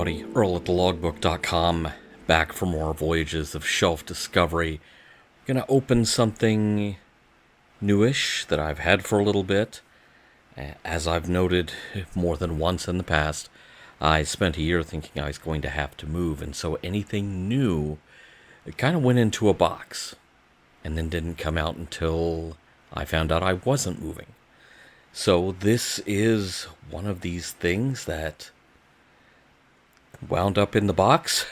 everybody. Earl at thelogbook.com, back for more Voyages of Shelf Discovery. Gonna open something newish that I've had for a little bit. As I've noted more than once in the past, I spent a year thinking I was going to have to move, and so anything new, it kind of went into a box, and then didn't come out until I found out I wasn't moving. So this is one of these things that wound up in the box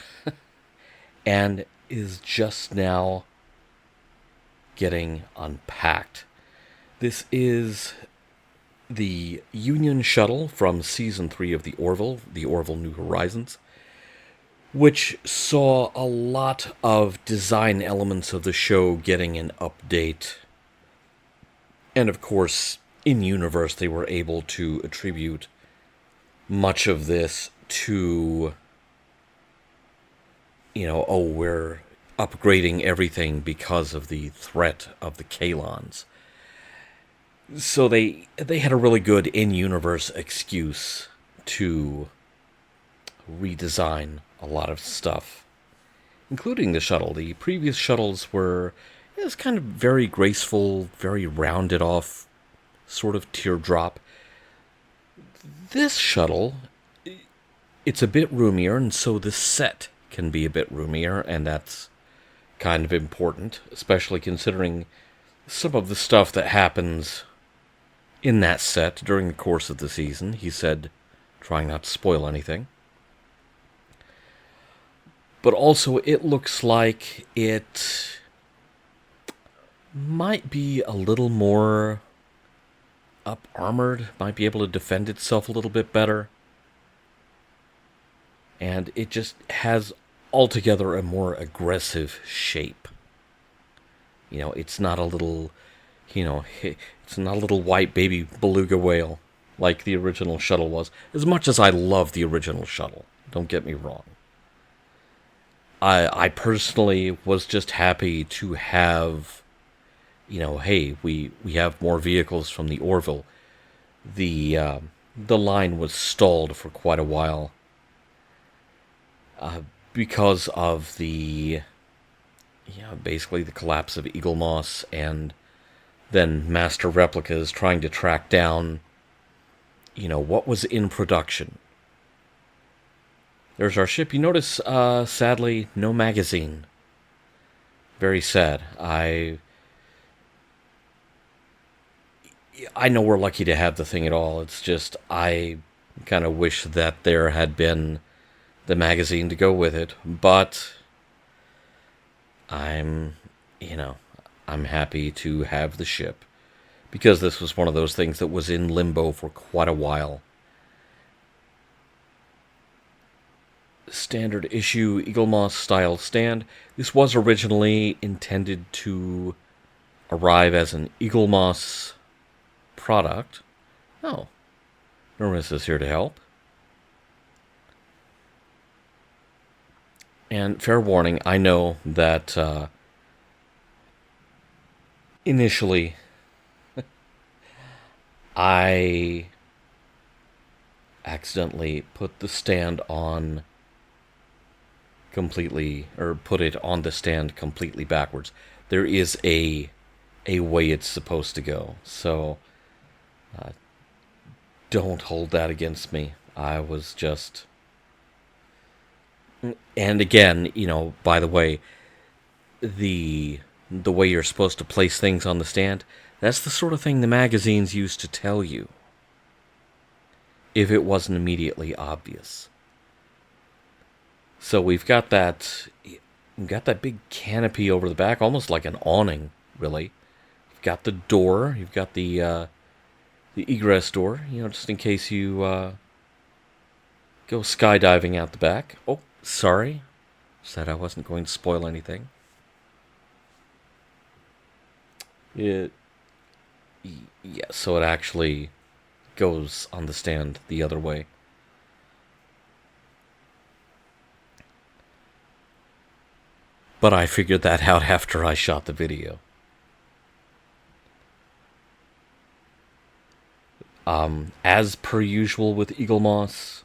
and is just now getting unpacked. This is the Union Shuttle from Season 3 of the Orville New Horizons, which saw a lot of design elements of the show getting an update. And of course, in universe, they were able to attribute much of this to, we're upgrading everything because of the threat of the Kalons. So they had a really good in-universe excuse to redesign a lot of stuff, including the shuttle. The previous shuttles were kind of very graceful, very rounded off, sort of teardrop. This shuttle, it's a bit roomier, and so the set can be a bit roomier, and that's kind of important, especially considering some of the stuff that happens in that set during the course of the season. He said, trying not to spoil anything. But also, it looks like it might be a little more up-armored, might be able to defend itself a little bit better. And it just has altogether a more aggressive shape. It's not a little, it's not a little white baby beluga whale like the original shuttle was. As much as I love the original shuttle, don't get me wrong. I personally was just happy to have, hey, we have more vehicles from the Orville. The line was stalled for quite a while because of basically the collapse of Eagle Moss, and then Master Replicas trying to track down, what was in production. There's our ship. You notice, sadly, no magazine. Very sad. I know we're lucky to have the thing at all. It's just, I kind of wish that there had been the magazine to go with it, but I'm happy to have the ship, because this was one of those things that was in limbo for quite a while. Standard issue Eagle Moss style stand. This was originally intended to arrive as an Eagle Moss product. Oh, Norris here to help. And fair warning, I know that initially I accidentally put the stand on completely, or put it on the stand completely backwards. There is a way it's supposed to go, so don't hold that against me. I was just... And again, by the way, the way you're supposed to place things on the stand, that's the sort of thing the magazines used to tell you, if it wasn't immediately obvious. So we've got that big canopy over the back, almost like an awning, really. You've got the door, you've got the egress door, just in case you go skydiving out the back. Oh, sorry. Said I wasn't going to spoil anything. So it actually goes on the stand the other way. But I figured that out after I shot the video. As per usual with Eagle Moss,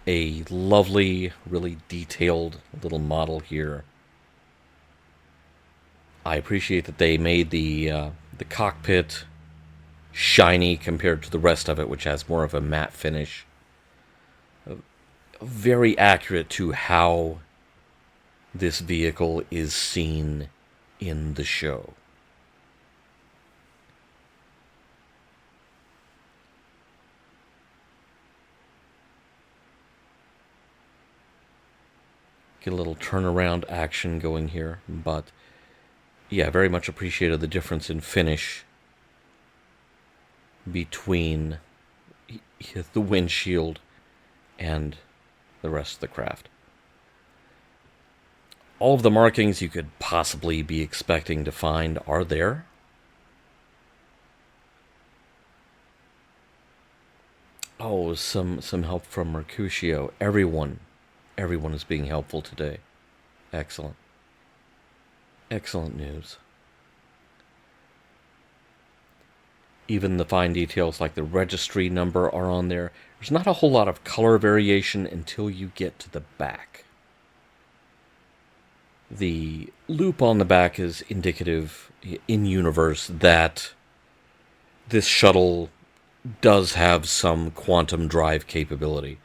a lovely, really detailed little model here. I appreciate that they made the cockpit shiny compared to the rest of it, which has more of a matte finish. Very accurate to how this vehicle is seen in the show. Get a little turnaround action going here, but yeah, very much appreciated the difference in finish between the windshield and the rest of the craft. All of the markings you could possibly be expecting to find are there. Oh, some help from Mercutio. Everyone is being helpful today. Excellent. Excellent news. Even the fine details like the registry number are on there. There's not a whole lot of color variation until you get to the back. The loop on the back is indicative in universe that this shuttle does have some quantum drive capability.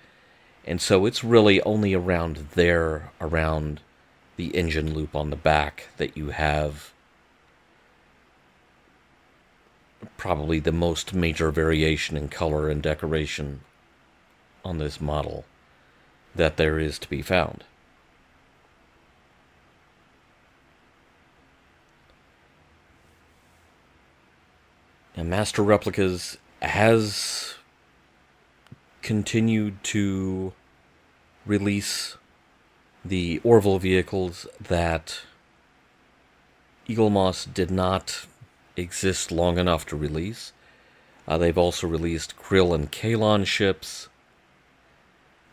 And so it's really only around there, around the engine loop on the back, that you have probably the most major variation in color and decoration on this model that there is to be found. And Master Replicas has continued to release the Orville vehicles that Eaglemoss did not exist long enough to release. They've also released Krill and Kalon ships,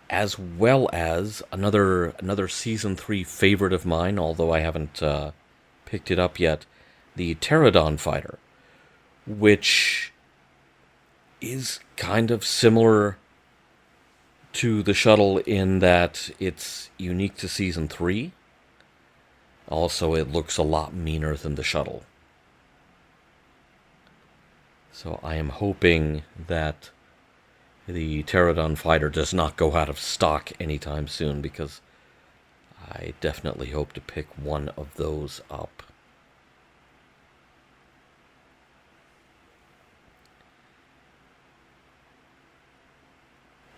as well as another Season 3 favorite of mine, although I haven't picked it up yet, the Pterodon fighter, which is kind of similar to the shuttle in that it's unique to Season 3. Also, it looks a lot meaner than the shuttle. So I am hoping that the Pterodon fighter does not go out of stock anytime soon, because I definitely hope to pick one of those up.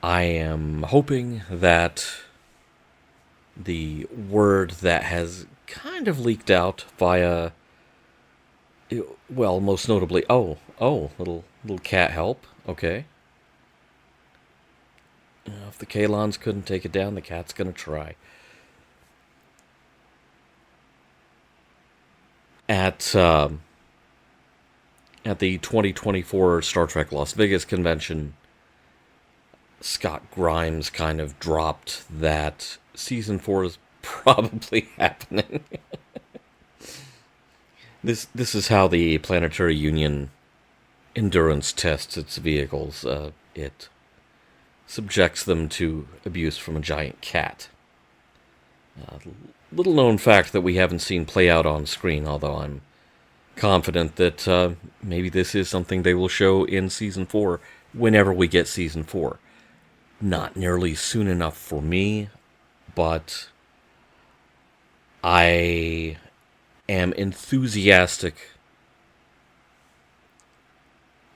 I am hoping that the word that has kind of leaked out via, well, most notably, little cat help, okay. If the Kalons couldn't take it down, the cat's gonna try. At the 2024 Star Trek Las Vegas convention, Scott Grimes kind of dropped that Season 4 is probably happening. This is how the Planetary Union endurance tests its vehicles. It subjects them to abuse from a giant cat. Little known fact that we haven't seen play out on screen, although I'm confident that maybe this is something they will show in Season 4 whenever we get Season 4. Not nearly soon enough for me, but I am enthusiastic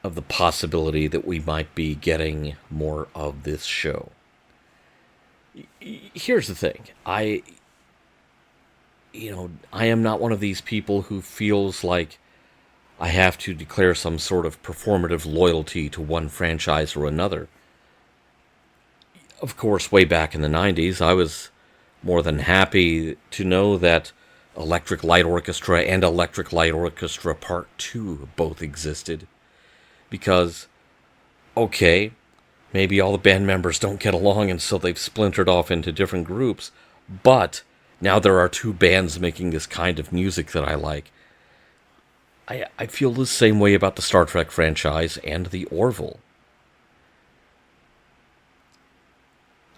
of the possibility that we might be getting more of this show. Here's the thing. I am not one of these people who feels like I have to declare some sort of performative loyalty to one franchise or another. Of course, way back in the 90s, I was more than happy to know that Electric Light Orchestra and Electric Light Orchestra Part 2 both existed. Because, okay, maybe all the band members don't get along and so they've splintered off into different groups, but now there are two bands making this kind of music that I like. I feel the same way about the Star Trek franchise and the Orville.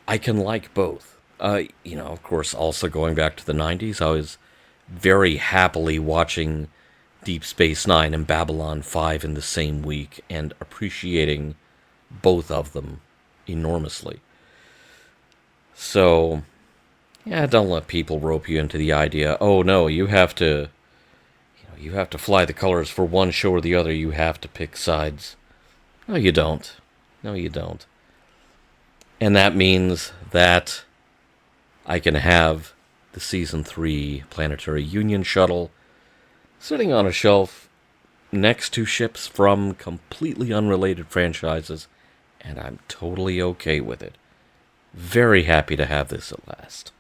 I can like both. Of course, also going back to the 90s, I was very happily watching Deep Space Nine and Babylon 5 in the same week and appreciating both of them enormously. So, yeah, don't let people rope you into the idea, oh no, you have to fly the colors for one show or the other, you have to pick sides. No, you don't. No, you don't. And that means that I can have the Season 3 Planetary Union shuttle sitting on a shelf next to ships from completely unrelated franchises, and I'm totally okay with it. Very happy to have this at last.